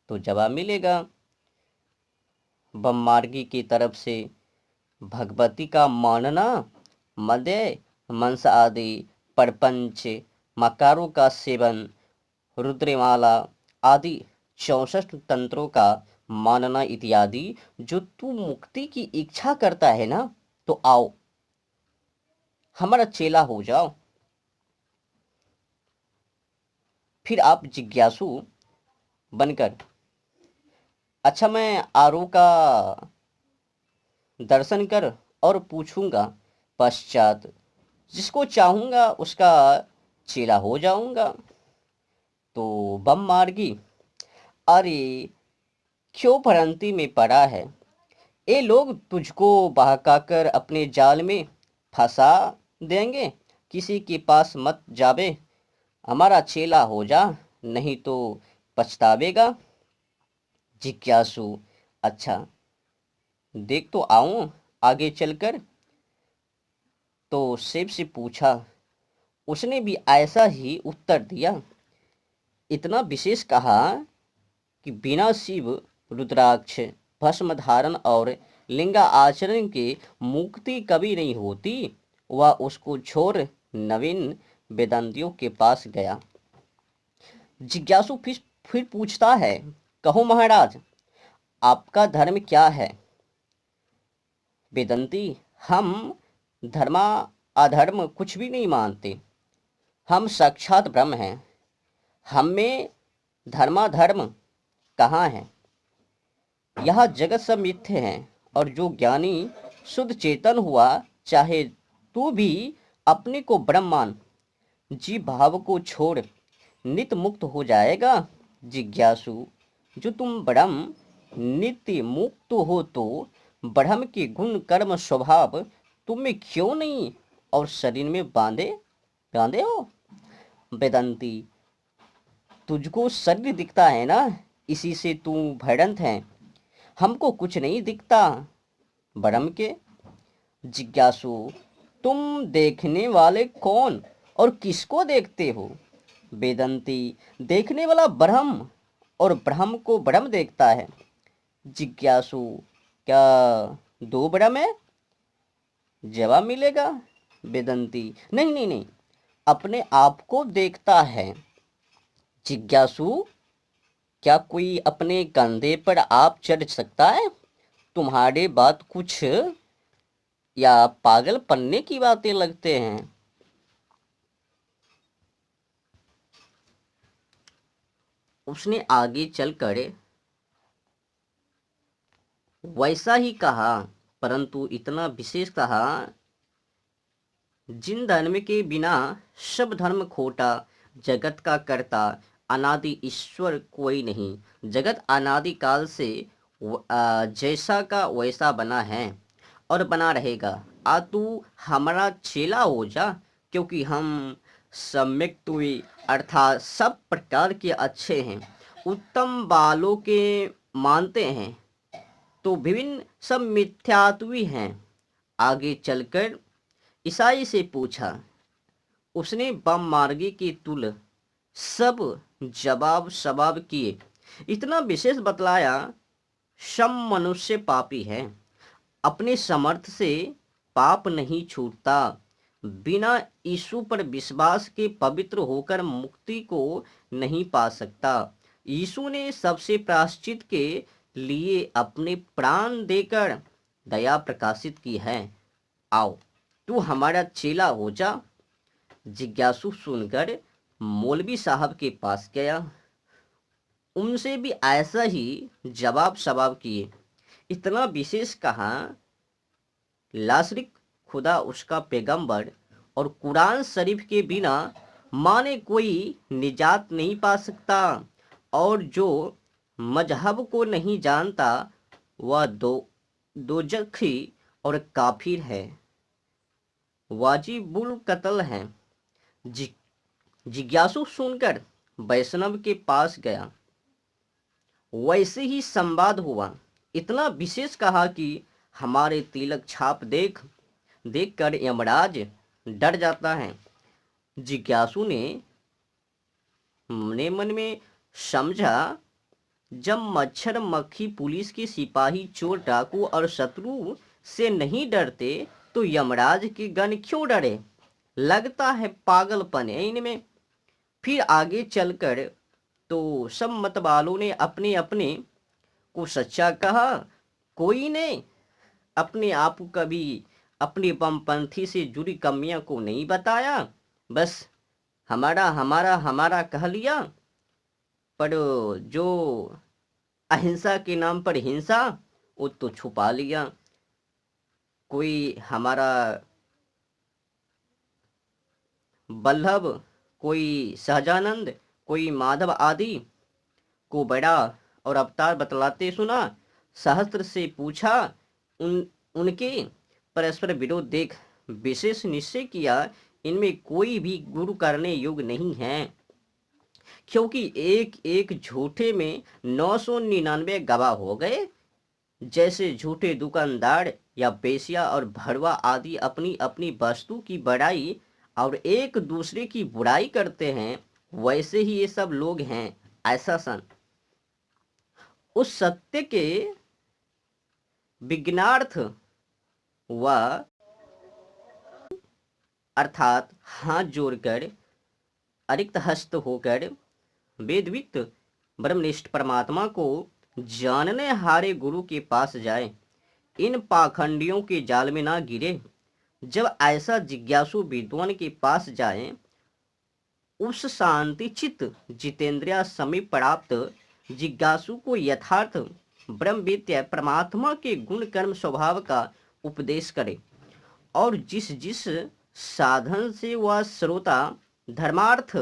तो जवाब मिलेगा। बममार्गी की तरफ से भगवती का मानना, मद्य मंस आदि परपंच मकारों का सेवन, रुद्रमाला आदि 64 तंत्रों का मानना इत्यादि। जो तू मुक्ति की इच्छा करता है ना, तो आओ हमारा चेला हो जाओ। फिर आप जिज्ञासु बनकर, अच्छा मैं आरो का दर्शन कर और पूछूंगा, पश्चात जिसको चाहूंगा उसका चेला हो जाऊंगा। तो बम मार्गी, अरे क्यों भ्रांति में पड़ा है? ये लोग तुझको बहकाकर अपने जाल में फंसा देंगे। किसी के पास मत जाबे, हमारा चेला हो जा, नहीं तो पछतावेगा। जिज्ञासु, अच्छा देख तो आऊं आगे चलकर। तो शिव से पूछा, उसने भी ऐसा ही उत्तर दिया। इतना विशेष कहा कि बिना शिव रुद्राक्ष भस्म धारण और लिंगा आचरण के मुक्ति कभी नहीं होती। वह उसको छोड़ नवीन वेदांतियों के पास गया। जिज्ञासु फिर पूछता है, कहो महाराज, आपका धर्म क्या है? वेदांती, हम धर्मा अधर्म कुछ भी नहीं मानते, हम साक्षात ब्रह्म हैं, हम में धर्माधर्म कहाँ है? यह जगत सब मिथ्य है, और जो ज्ञानी शुद्ध चेतन हुआ, चाहे तू भी अपने को ब्रह्म मान, जीव भाव को छोड़ नित्य मुक्त हो जाएगा। जिज्ञासु, जो तुम ब्रह्म नित्य मुक्त हो, तो ब्रह्म के गुण कर्म स्वभाव तुम में क्यों नहीं और शरीर में बांधे बांधे हो? वेदांती, तुझको शरीर दिखता है ना, इसी से तू भयंत है, हमको कुछ नहीं दिखता ब्रह्म के। जिज्ञासु, तुम देखने वाले कौन और किसको देखते हो? वेदांती, देखने वाला ब्रह्म और ब्रह्म को ब्रह्म देखता है। जिज्ञासु, क्या दो ब्रह्म है? जवाब मिलेगा। वेदांती, नहीं नहीं नहीं, अपने आप को देखता है। जिज्ञासु, क्या कोई अपने कंधे पर आप चढ़ सकता है? तुम्हारे बात कुछ या पागल पन्ने की बातें लगते हैं। उसने आगे चलकर वैसा ही कहा, परंतु इतना विशेष कहा, जिन धर्म के बिना सब धर्म खोटा, जगत का कर्ता अनादि ईश्वर कोई नहीं। जगत अनादि काल से जैसा का वैसा बना है और बना रहेगा। आ तू हमारा चेला हो जा, क्योंकि हम सम्यक तुई अर्थात सब प्रकार के अच्छे हैं, उत्तम बालों के मानते हैं, तो विभिन्न सब मिथ्यात्वी हैं। आगे चलकर ईसाई से पूछा। उसने बम मार्गी की तुल सब जवाब सवाब किए, इतना विशेष बतलाया, सम मनुष्य पापी है, अपने समर्थ से पाप नहीं छूटता, बिना यीशु पर विश्वास के पवित्र होकर मुक्ति को नहीं पा सकता। यीशु ने सबसे प्रायश्चित के लिए अपने प्राण देकर दया प्रकाशित की है। आओ तू हमारा चेला हो जा। जिज्ञासु सुनकर मौलवी साहब के पास गया, उनसे भी ऐसा ही जवाब सवाब किए, इतना विशेष कहा, लाशरिक खुदा उसका पैगंबर और कुरान शरीफ के बिना माने कोई निजात नहीं पा सकता, और जो मजहब को नहीं जानता वह दोजखी और काफिर है, वाजिबुल कत्ल है। जिज्ञासु सुनकर वैष्णव के पास गया, वैसे ही संवाद हुआ, इतना विशेष कहा कि हमारे तिलक छाप देख कर यमराज डर जाता है। जिज्ञासु ने मन में समझा, जब मच्छर मक्खी पुलिस के सिपाही चोर डाकू और शत्रु से नहीं डरते तो यमराज के गण क्यों डरे? लगता है पागलपन है इनमें। फिर आगे चलकर तो सब मतवालों ने अपने अपने को सच्चा कहा। कोई ने अपने आप को कभी अपनी वामपंथी से जुड़ी कमियां को नहीं बताया, बस हमारा हमारा हमारा कह लिया। पर जो अहिंसा के नाम पर हिंसा, वो तो छुपा लिया। कोई हमारा वल्लभ, कोई सहजानंद, कोई माधव आदि को बड़ा और अवतार बतलाते सुना। सहस्त्र से पूछा, उनके परस्पर विरोध देख विशेष निश्चय किया, इनमें कोई भी गुरु करने योग्य नहीं है, क्योंकि एक एक झूठे में 999 गवाह हो गए। जैसे झूठे दुकानदार या बेसिया और भड़वा आदि अपनी अपनी वस्तु की बड़ाई और एक दूसरे की बुराई करते हैं, वैसे ही ये सब लोग हैं। ऐसा सन उस सत्य के विज्ञानार्थ व अर्थात हाथ जोड़कर अरिक्त हस्त होकर वेदवित ब्रह्मनिष्ठ परमात्मा को जानने हारे गुरु के पास जाए, इन पाखंडियों के जाल में ना गिरे। जब ऐसा जिज्ञासु विद्वान के पास जाए, उस शांति चित्त जितेंद्रिया समीप प्राप्त जिज्ञासु को यथार्थ ब्रह्मविद्या परमात्मा के गुण कर्म स्वभाव का उपदेश करे, और जिस जिस साधन से वह श्रोता धर्मार्थ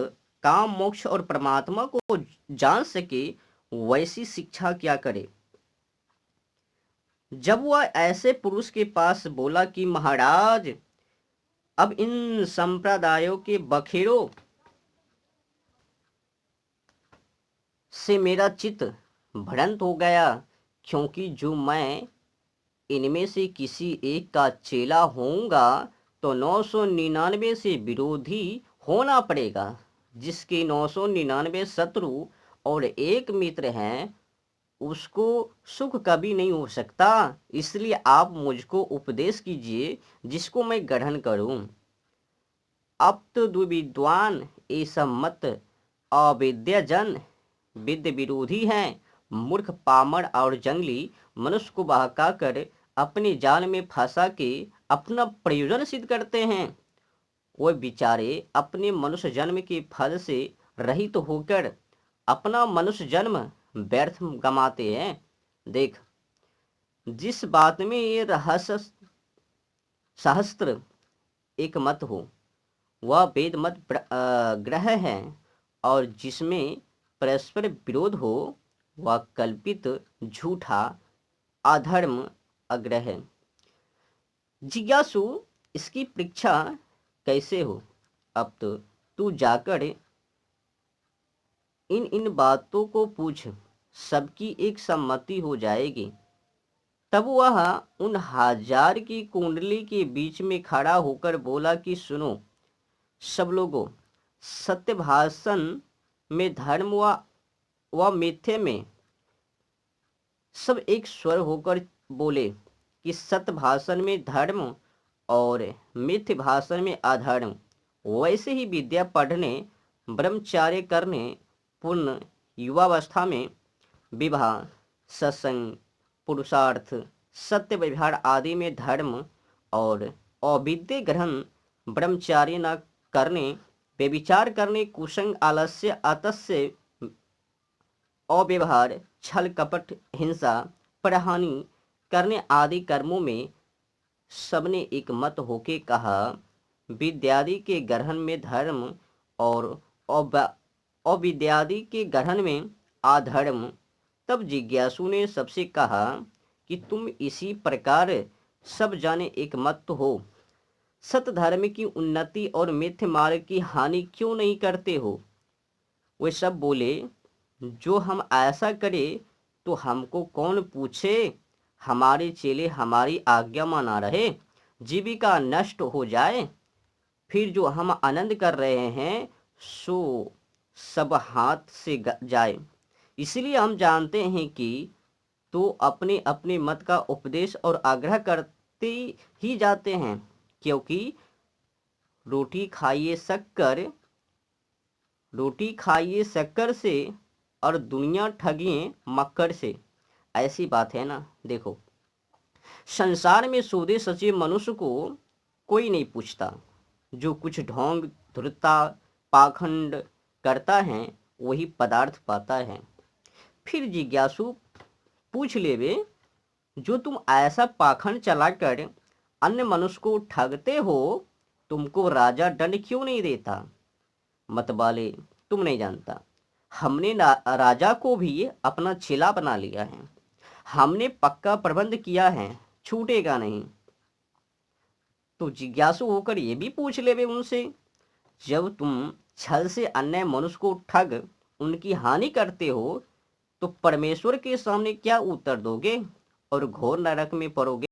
काम मोक्ष और परमात्मा को जान सके, वैसी शिक्षा क्या करे। जब वह ऐसे पुरुष के पास बोला कि महाराज, अब इन संप्रदायों के बखेरों से मेरा चित्त भ्रांत हो गया, क्योंकि जो मैं इनमें से किसी एक का चेला होऊंगा तो 999 से विरोधी होना पड़ेगा। जिसके 999 शत्रु और एक मित्र हैं, उसको सुख कभी नहीं हो सकता। इसलिए आप मुझको उपदेश कीजिए जिसको मैं ग्रहण करूं। अब तो दुर्विद्वान ये सब मत अविद्याजन विद्य विरोधी हैं, मूर्ख पामर और जंगली मनुष्य को बहका कर अपने जाल में फंसा के अपना प्रयोजन सिद्ध करते हैं। वो बेचारे अपने मनुष्य जन्म के फल से रहित होकर अपना मनुष्य जन्म व्यर्थ गमाते हैं। देख, जिस बात में ये रहस्य सहस्त्र एक मत हो, वह वेद मत ग्रह है, और जिसमें परस्पर विरोध हो, वह कल्पित झूठा अधर्म अग्रह है। जिज्ञासु, इसकी परीक्षा कैसे हो? अब तो तू जाकर इन बातों को पूछ, सबकी एक सम्मति हो जाएगी। तब वह उन 1000 की कुंडली के बीच में खड़ा होकर बोला कि सुनो सब लोगों, सत्य भाषण में धर्म व मिथ्य में सब एक स्वर होकर बोले कि सत्य भाषण में धर्म और मिथ्य भाषण में अधर्म। वैसे ही विद्या पढ़ने, ब्रह्मचार्य करने, पूर्ण युवावस्था में विवाह, सत्संग, पुरुषार्थ, सत्य व्यवहार आदि में धर्म, और अविद्या ग्रहण, ब्रह्मचार्य न करने, व्यभिचार करने, कुसंग, आलस्य, अतस्य, अव्यवहार, छल कपट, हिंसा, परहानि करने आदि कर्मों में सबने एक मत होके कहा, विद्यादि के ग्रहण में धर्म और अविद्यादि के ग्रहण में अधर्म। तब जिज्ञासु ने सबसे कहा कि तुम इसी प्रकार सब जाने एक मत हो, सत धर्म की उन्नति और मिथ्य मार्ग की हानि क्यों नहीं करते हो? वे सब बोले, जो हम ऐसा करें तो हमको कौन पूछे, हमारे चेले हमारी आज्ञा माना रहे, जीविका नष्ट हो जाए, फिर जो हम आनंद कर रहे हैं सो सब हाथ से जाए। इसलिए हम जानते हैं कि तो अपने अपने मत का उपदेश और आग्रह करते ही जाते हैं, क्योंकि रोटी खाइए शक्कर से और दुनिया ठगिए मक्कर से। ऐसी बात है ना। देखो, संसार में सौदे सचे मनुष्य को कोई नहीं पूछता। जो कुछ ढोंग धुरता पाखंड करता है वही पदार्थ पाता है। फिर जिज्ञासु पूछ लेवे, जो तुम ऐसा पाखंड चलाकर अन्य मनुष्य को ठगते हो, तुमको राजा दंड क्यों नहीं देता? मतवाले, तुम नहीं जानता, हमने राजा को भी अपना चेला बना लिया है। हमने पक्का प्रबंध किया है, छूटेगा नहीं। तो जिज्ञासु होकर ये भी पूछ लेवे उनसे, जब तुम छल से अन्य मनुष्य को ठग उनकी हानि करते हो, तो परमेश्वर के सामने क्या उत्तर दोगे और घोर नरक में पड़ोगे?